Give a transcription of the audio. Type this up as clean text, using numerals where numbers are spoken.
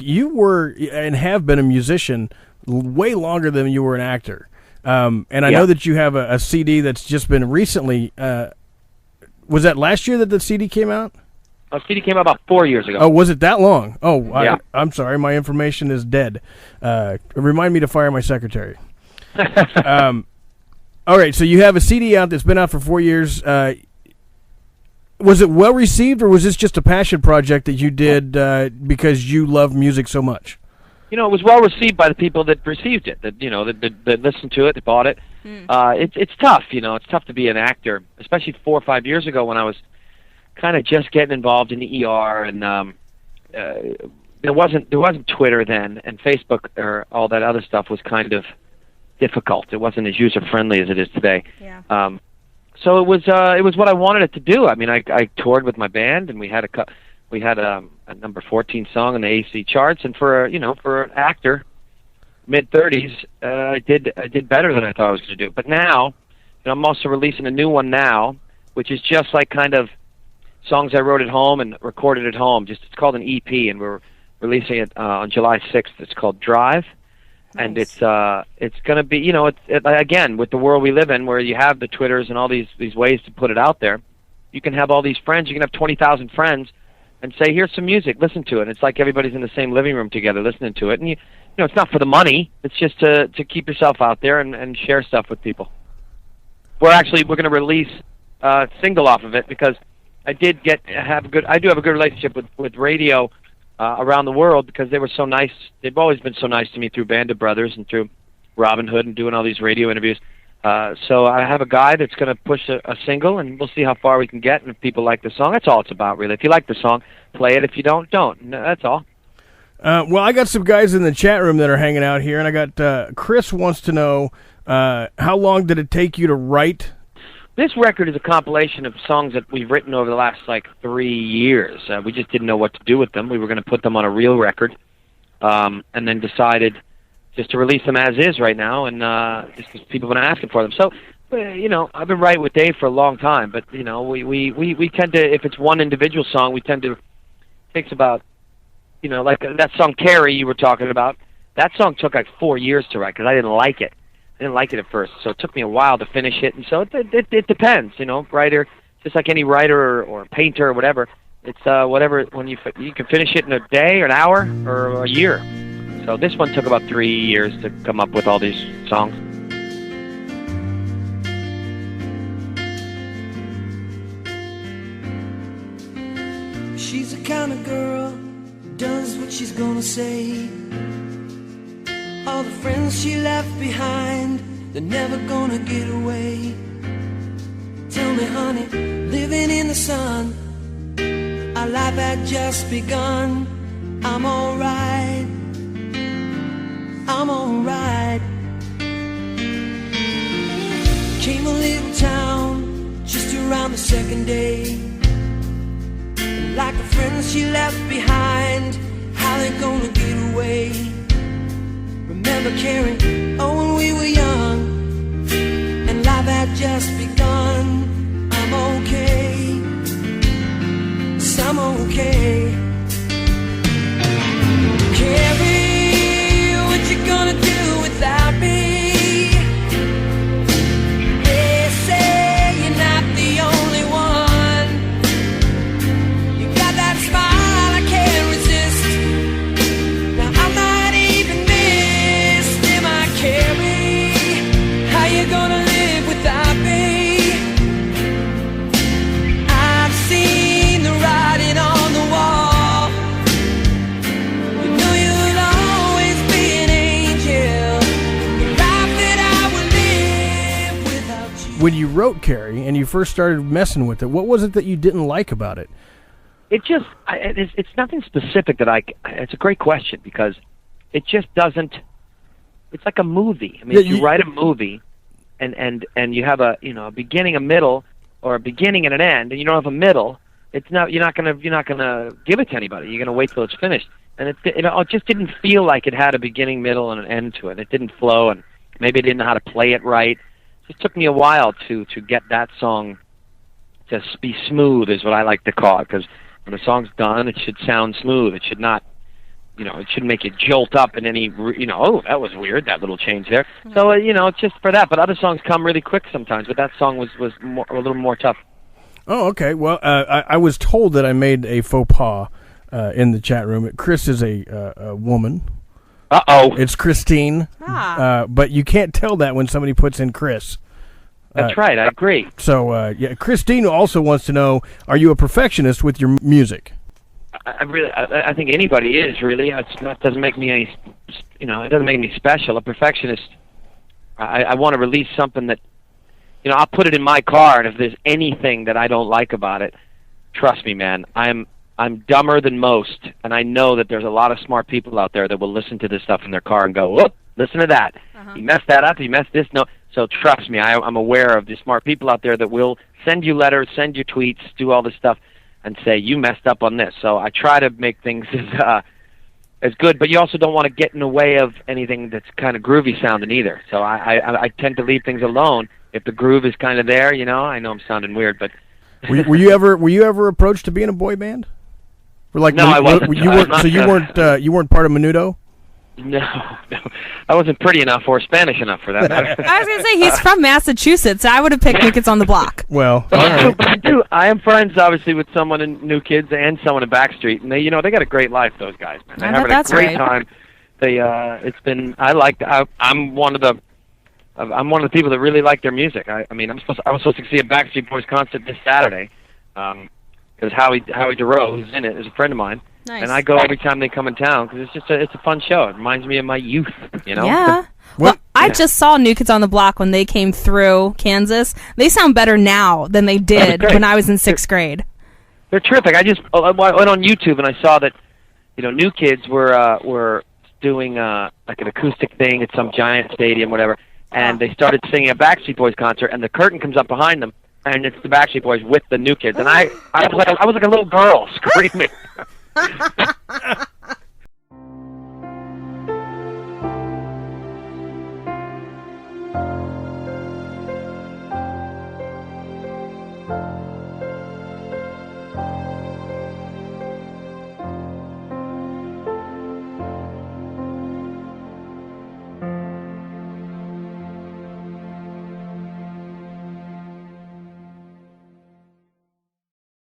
you were and have been a musician way longer than you were an actor. And I know that you have a CD that's just been recently. Was that last year that the CD came out? A CD came out about 4 years ago. Oh, was it that long? Oh, yeah. I'm sorry. My information is dead. Remind me to fire my secretary. All right, so you have a CD out that's been out for 4 years. Was it well received, or was this just a passion project that you did because you love music so much? It was well received by the people that received it, that listened to it, that bought it. It's tough, it's tough to be an actor, especially 4 or 5 years ago when I was kind of just getting involved in the ER, and there wasn't Twitter then, and Facebook or all that other stuff was kind of difficult. It wasn't as user friendly as it is today. Yeah. So it was what I wanted it to do. I mean, I toured with my band, and we had a number 14 song in the AC charts, and for an actor, mid-30s, I did better than I thought I was going to do. But now, I'm also releasing a new one now, which is just like kind of songs I wrote at home and recorded at home. It's called an EP, and we're releasing it on July 6th. It's called Drive. Nice. And it's going to be, again, with the world we live in, where you have the Twitters and all these ways to put it out there, you can have all these friends. You can have 20,000 friends and say, here's some music, listen to it. It's like everybody's in the same living room together listening to it. And, it's not for the money. It's just to keep yourself out there and share stuff with people. We're going to release a single off of it because I do have a good relationship with radio around the world, because they were so nice. They've always been so nice to me through Band of Brothers and through Robin Hood and doing all these radio interviews. So I have a guy that's going to push a single, and we'll see how far we can get, and if people like the song. That's all it's about, really. If you like the song, play it. If you don't. No, that's all. Well, I got some guys in the chat room that are hanging out here, and I got Chris wants to know how long did it take you to write? This record is a compilation of songs that we've written over the last, 3 years. We just didn't know what to do with them. We were going to put them on a real record, and then decided just to release them as is right now, and just because people have been asking for them. So, I've been writing with Dave for a long time, but, we tend to, if it's one individual song, it takes about, like that song Carrie you were talking about, that song took 4 years to write because I didn't like it. I didn't like it at first, so it took me a while to finish it, and so it depends, writer, just like any writer or painter or whatever. It's whatever, when you can finish it in a day or an hour or a year. So this one took about 3 years to come up with all these songs. She's the kind of girl who does what she's gonna say. All the friends she left behind, they're never gonna get away. Tell me, honey, living in the sun, our life had just begun. I'm alright, I'm alright. Came a little town just around the second day. And like the friends she left behind, how they gonna get away? Remember caring, when we were young, and life had just begun. I'm okay, yes, I'm okay. Carrie, what you gonna do without me? They say you're not the only one. You got that smile I can't resist. Now I'm not even missed. Am I Carrie? How you gonna live without me? I've seen the writing on the wall. You know you'll always be an angel. The life that I would live without you. When you wrote Carrie and you first started messing with it, what was it that you didn't like about it? It's nothing specific that it's a great question, because it just doesn't, it's like a movie. I mean, if you write a movie and you have a beginning, a middle, or a beginning and an end, and you don't have a middle, you're not gonna give it to anybody. You're gonna wait till it's finished. And it just didn't feel like it had a beginning, middle, and an end to it. It didn't flow, and maybe I didn't know how to play it right. It took me a while to get that song to be smooth, is what I like to call it, because when a song's done, it should sound smooth. It should not it shouldn't make you jolt up in any, oh, that was weird, that little change there. So, it's just for that. But other songs come really quick sometimes, but that song was a little more tough. Oh, okay. Well, I was told that I made a faux pas in the chat room. Chris is a woman. Uh-oh. It's Christine. But you can't tell that when somebody puts in Chris. That's right. I agree. So, Christine also wants to know, are you a perfectionist with your music? I think anybody is, really. That doesn't make me any, it doesn't make me special. A perfectionist, I want to release something that, I'll put it in my car, and if there's anything that I don't like about it, trust me, man, I'm dumber than most, and I know that there's a lot of smart people out there that will listen to this stuff in their car and go, whoop, listen to that. You messed that up, you messed this. No. So trust me, I'm aware of the smart people out there that will send you letters, send you tweets, do all this stuff, and say, you messed up on this. So I try to make things as good, but you also don't want to get in the way of anything that's kind of groovy sounding either. So I tend to leave things alone. If the groove is kind of there, I know I'm sounding weird, but... were you ever approached to be in a boy band? No, I wasn't. You weren't part of Menudo? No, I wasn't pretty enough or Spanish enough for that matter. I was going to say, he's from Massachusetts. I would have picked New Kids on the Block. Well, all right. I am friends, obviously, with someone in New Kids and someone in Backstreet, and they got a great life. Those guys, man, they're having a great time. I'm one of the people that really like their music. I was supposed to see a Backstreet Boys concert this Saturday, because Howie DeRoe, who's in it, is a friend of mine. Nice. And I go every time they come in town because it's a fun show. It reminds me of my youth, Yeah. Well, I just saw New Kids on the Block when they came through Kansas. They sound better now than they did when I was in 6th grade. They're terrific. I went on YouTube and I saw that, New Kids were doing like an acoustic thing at some giant stadium, whatever, and they started singing a Backstreet Boys concert, and the curtain comes up behind them, and it's the Backstreet Boys with the New Kids, and I was like a little girl screaming.